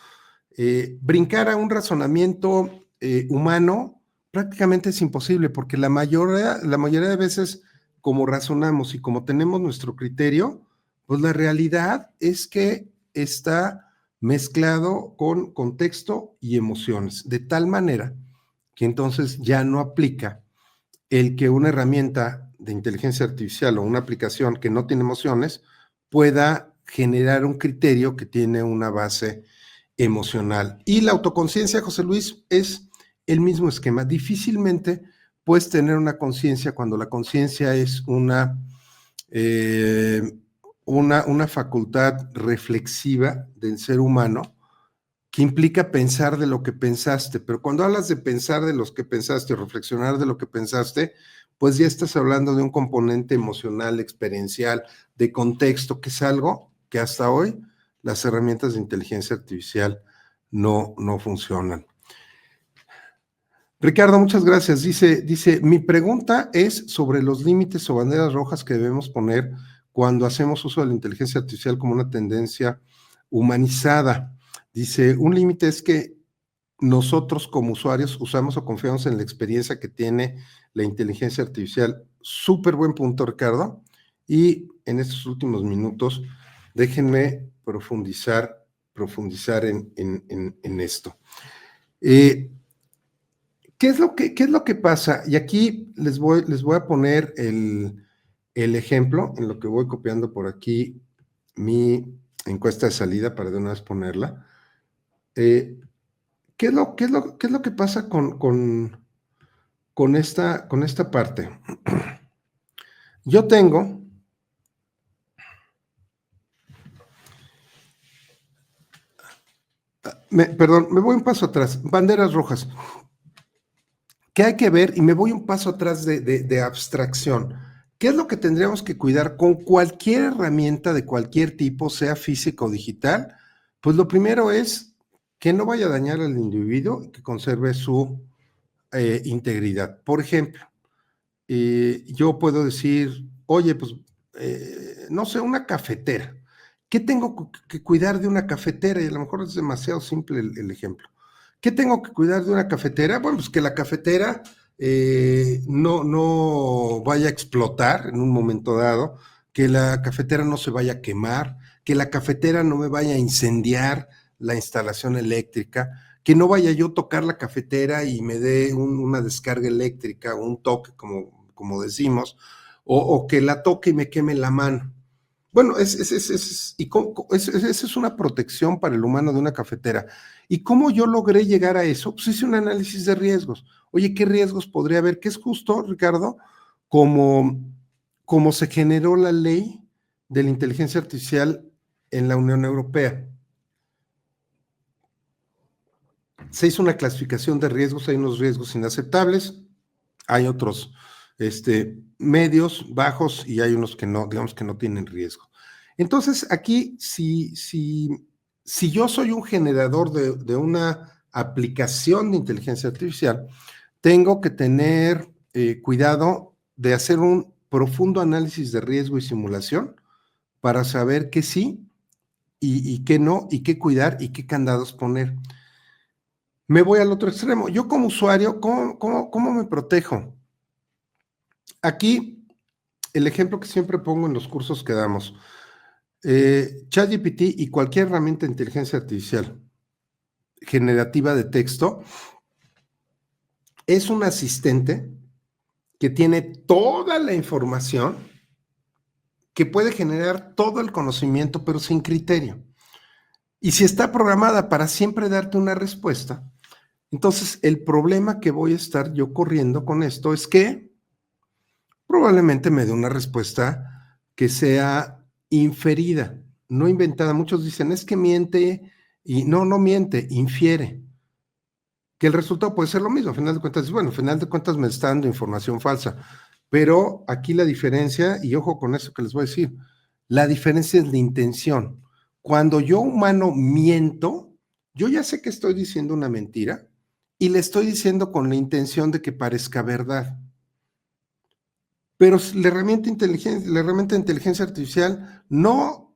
Brincar a un razonamiento humano prácticamente es imposible, porque la mayoría de veces, como razonamos y como tenemos nuestro criterio, pues la realidad es que está mezclado con contexto y emociones, de tal manera que entonces ya no aplica el que una herramienta de inteligencia artificial o una aplicación que no tiene emociones pueda generar un criterio que tiene una base emocional. Y la autoconciencia, José Luis, es el mismo esquema. Difícilmente puedes tener una conciencia cuando la conciencia es una facultad reflexiva del ser humano que implica pensar de lo que pensaste, pero cuando hablas de pensar de los que pensaste o reflexionar de lo que pensaste, pues ya estás hablando de un componente emocional, experiencial, de contexto, que es algo que hasta hoy las herramientas de inteligencia artificial no funcionan. Ricardo, muchas gracias. Dice, mi pregunta es sobre los límites o banderas rojas que debemos poner cuando hacemos uso de la inteligencia artificial como una tendencia humanizada. Dice, un límite es que nosotros como usuarios usamos o confiamos en la experiencia que tiene la inteligencia artificial. Súper buen punto, Ricardo. Y en estos últimos minutos, déjenme profundizar en esto. ¿Qué es lo que pasa? Y aquí les voy a poner el ejemplo, en lo que voy copiando por aquí mi encuesta de salida para de una vez ponerla. ¿Qué es lo que pasa con esta parte? Yo tengo me voy un paso atrás, banderas rojas. ¿Qué hay que ver? Y me voy un paso atrás de abstracción. ¿Qué es lo que tendríamos que cuidar con cualquier herramienta de cualquier tipo, sea física o digital? Pues lo primero es que no vaya a dañar al individuo y que conserve su integridad. Por ejemplo, yo puedo decir, oye, pues, no sé, una cafetera. ¿Qué tengo que cuidar de una cafetera? Y a lo mejor es demasiado simple el ejemplo. ¿Qué tengo que cuidar de una cafetera? Bueno, pues que la cafetera no vaya a explotar en un momento dado, que la cafetera no se vaya a quemar, que la cafetera no me vaya a incendiar la instalación eléctrica, que no vaya yo a tocar la cafetera y me dé una descarga eléctrica, un toque, como decimos, o que la toque y me queme la mano. Bueno, esa es una protección para el humano de una cafetera. ¿Y cómo yo logré llegar a eso? Pues hice un análisis de riesgos. Oye, ¿qué riesgos podría haber? Que es justo, Ricardo, como se generó la ley de la inteligencia artificial en la Unión Europea. Se hizo una clasificación de riesgos, hay unos riesgos inaceptables, hay otros medios, bajos, y hay unos que no, digamos que no tienen riesgo. Entonces, aquí, si yo soy un generador de una aplicación de inteligencia artificial, tengo que tener cuidado de hacer un profundo análisis de riesgo y simulación para saber qué sí y qué no, y qué cuidar y qué candados poner. Me voy al otro extremo. Yo como usuario, ¿cómo me protejo? Aquí, el ejemplo que siempre pongo en los cursos que damos, ChatGPT y cualquier herramienta de inteligencia artificial generativa de texto es un asistente que tiene toda la información, que puede generar todo el conocimiento, pero sin criterio. Y si está programada para siempre darte una respuesta, entonces el problema que voy a estar yo corriendo con esto es que probablemente me dé una respuesta que sea inferida, no inventada. Muchos dicen, es que miente, y no miente, infiere. Que el resultado puede ser lo mismo, a final de cuentas, bueno, a final de cuentas me está dando información falsa. Pero aquí la diferencia, y ojo con eso que les voy a decir, la diferencia es la intención. Cuando yo, humano, miento, yo ya sé que estoy diciendo una mentira y le estoy diciendo con la intención de que parezca verdad. Pero la herramienta de inteligencia artificial no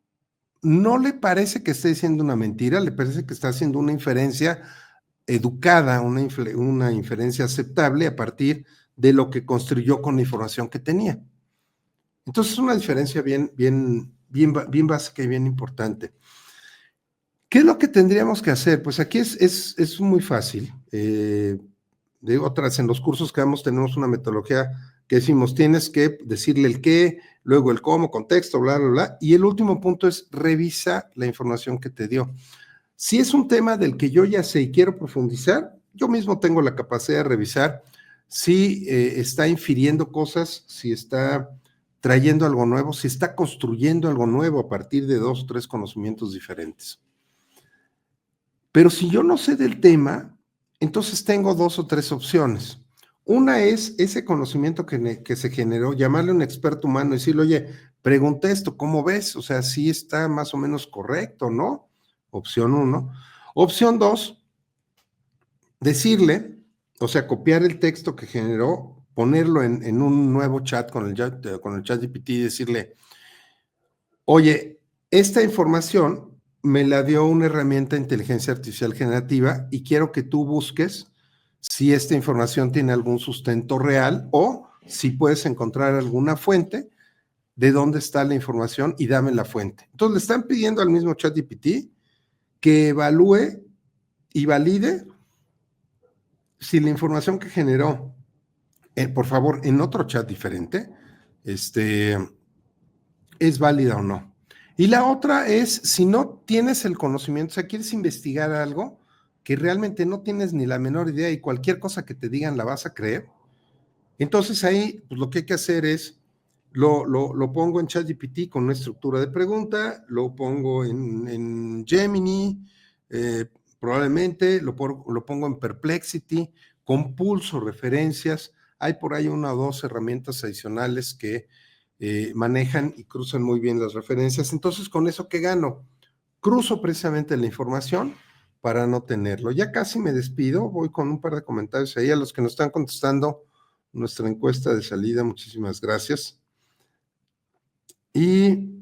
le parece que esté diciendo una mentira, le parece que está haciendo una inferencia educada, una inferencia aceptable a partir de lo que construyó con la información que tenía. Entonces es una diferencia bien básica y bien importante. ¿Qué es lo que tendríamos que hacer? Pues aquí es muy fácil. De otras, en los cursos que damos tenemos una metodología que decimos, tienes que decirle el qué, luego el cómo, contexto, bla, bla, bla, y el último punto es revisa la información que te dio. Si es un tema del que yo ya sé y quiero profundizar, yo mismo tengo la capacidad de revisar si está infiriendo cosas, si está trayendo algo nuevo, si está construyendo algo nuevo a partir de 2 o 3 conocimientos diferentes. Pero si yo no sé del tema, entonces tengo 2 o 3 opciones. Una es ese conocimiento que se generó, llamarle a un experto humano y decirle, oye, pregunté esto, ¿cómo ves? O sea, ¿sí está más o menos correcto, no? Opción 1. Opción 2, decirle, o sea, copiar el texto que generó, ponerlo en un nuevo chat con el ChatGPT y decirle, oye, esta información me la dio una herramienta de inteligencia artificial generativa y quiero que tú busques si esta información tiene algún sustento real o si puedes encontrar alguna fuente de dónde está la información y dame la fuente. Entonces le están pidiendo al mismo ChatGPT que evalúe y valide si la información que generó, por favor, en otro chat diferente, es válida o no. Y la otra es, si no tienes el conocimiento, o sea, quieres investigar algo que realmente no tienes ni la menor idea y cualquier cosa que te digan la vas a creer, entonces ahí pues, lo que hay que hacer es, lo pongo en ChatGPT con una estructura de pregunta, lo pongo en Gemini, probablemente lo pongo en Perplexity, compulso referencias, hay por ahí 1 o 2 herramientas adicionales que manejan y cruzan muy bien las referencias. Entonces, ¿con eso qué gano? Cruzo precisamente la información para no tenerlo. Ya casi me despido, voy con un par de comentarios ahí a los que nos están contestando nuestra encuesta de salida, muchísimas gracias. Y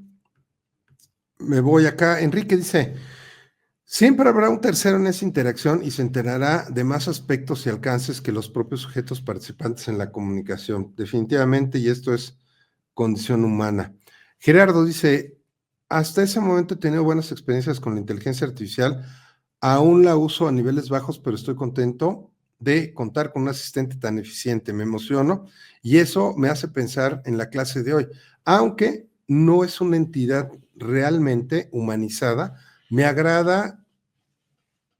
me voy acá, Enrique dice, siempre habrá un tercero en esa interacción y se enterará de más aspectos y alcances que los propios sujetos participantes en la comunicación. Definitivamente, y esto es condición humana. Gerardo dice, hasta ese momento he tenido buenas experiencias con la inteligencia artificial, aún la uso a niveles bajos, pero estoy contento de contar con un asistente tan eficiente, me emociono y eso me hace pensar en la clase de hoy, aunque no es una entidad realmente humanizada. Me agrada,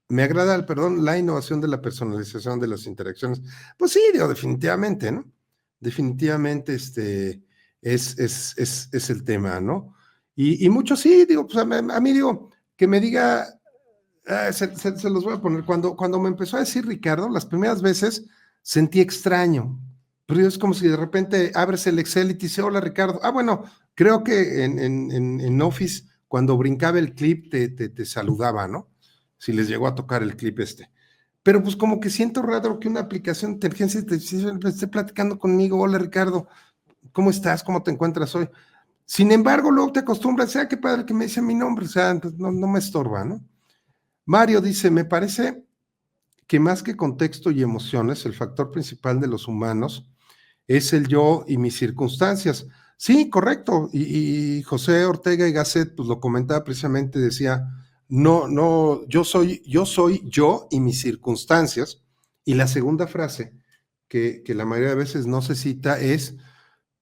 la innovación de la personalización de las interacciones. Pues sí, digo, definitivamente, ¿no? Definitivamente es el tema, ¿no? Y mucho sí, digo, pues a mí digo, que me diga, se los voy a poner, cuando me empezó a decir Ricardo, las primeras veces sentí extraño, pero es como si de repente abres el Excel y te dice, hola Ricardo, bueno, creo que en Office, cuando brincaba el clip, te saludaba, ¿no? Si les llegó a tocar el clip Pero pues como que siento raro que una aplicación de inteligencia artificial esté platicando conmigo, hola Ricardo, ¿cómo estás? ¿Cómo te encuentras hoy? Sin embargo, luego te acostumbras, qué padre que me dice mi nombre, o sea, no me estorba, ¿no? Mario dice, me parece que más que contexto y emociones, el factor principal de los humanos es el yo y mis circunstancias. Sí, correcto, y José Ortega y Gasset, pues lo comentaba precisamente, decía, no, yo soy yo y mis circunstancias, y la segunda frase, que la mayoría de veces no se cita, es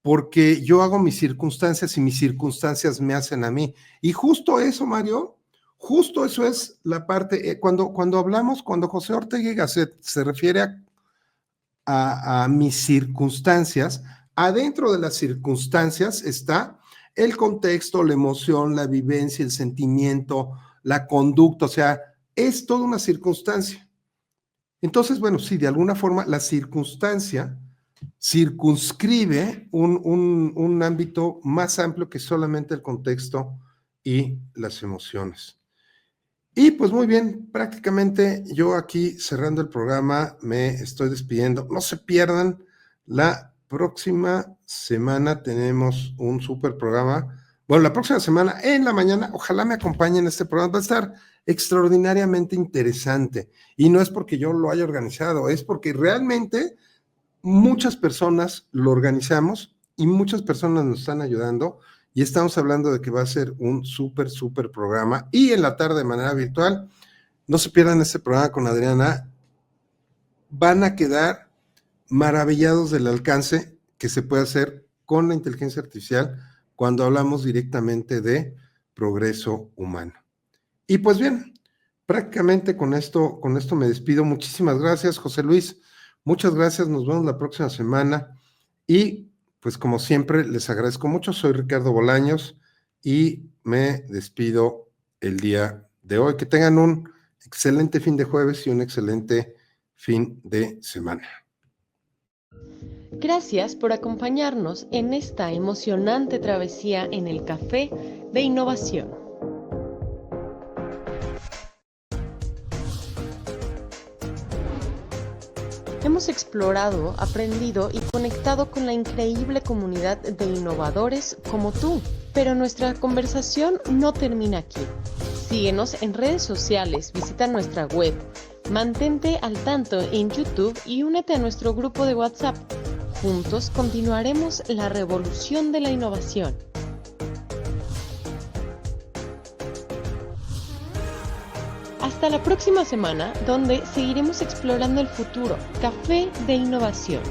porque yo hago mis circunstancias y mis circunstancias me hacen a mí. Y justo eso, Mario, justo eso es la parte, cuando José Ortega y Gasset se refiere a mis circunstancias, adentro de las circunstancias está el contexto, la emoción, la vivencia, el sentimiento, la conducta, o sea, es toda una circunstancia. Entonces, bueno, sí, de alguna forma la circunstancia circunscribe un ámbito más amplio que solamente el contexto y las emociones. Y pues muy bien, prácticamente yo aquí cerrando el programa me estoy despidiendo. No se pierdan, la próxima semana tenemos un súper programa. Bueno, la próxima semana en la mañana, ojalá me acompañen en este programa, va a estar extraordinariamente interesante. Y no es porque yo lo haya organizado, es porque realmente muchas personas lo organizamos y muchas personas nos están ayudando. Y estamos hablando de que va a ser un súper programa. Y en la tarde de manera virtual, no se pierdan este programa con Adriana. Van a quedar maravillados del alcance que se puede hacer con la inteligencia artificial cuando hablamos directamente de progreso humano. Y pues bien, prácticamente con esto me despido. Muchísimas gracias, José Luis. Muchas gracias. Nos vemos la próxima semana. Y pues como siempre, les agradezco mucho. Soy Ricardo Bolaños y me despido el día de hoy. Que tengan un excelente fin de jueves y un excelente fin de semana. Gracias por acompañarnos en esta emocionante travesía en el Café de Innovación. Hemos explorado, aprendido y conectado con la increíble comunidad de innovadores como tú. Pero nuestra conversación no termina aquí. Síguenos en redes sociales, visita nuestra web, mantente al tanto en YouTube y únete a nuestro grupo de WhatsApp. Juntos continuaremos la revolución de la innovación. Hasta la próxima semana, donde seguiremos explorando el futuro. Café de Innovación,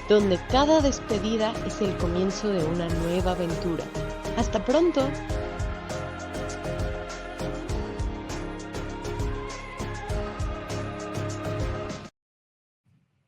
donde cada despedida es el comienzo de una nueva aventura. ¡Hasta pronto!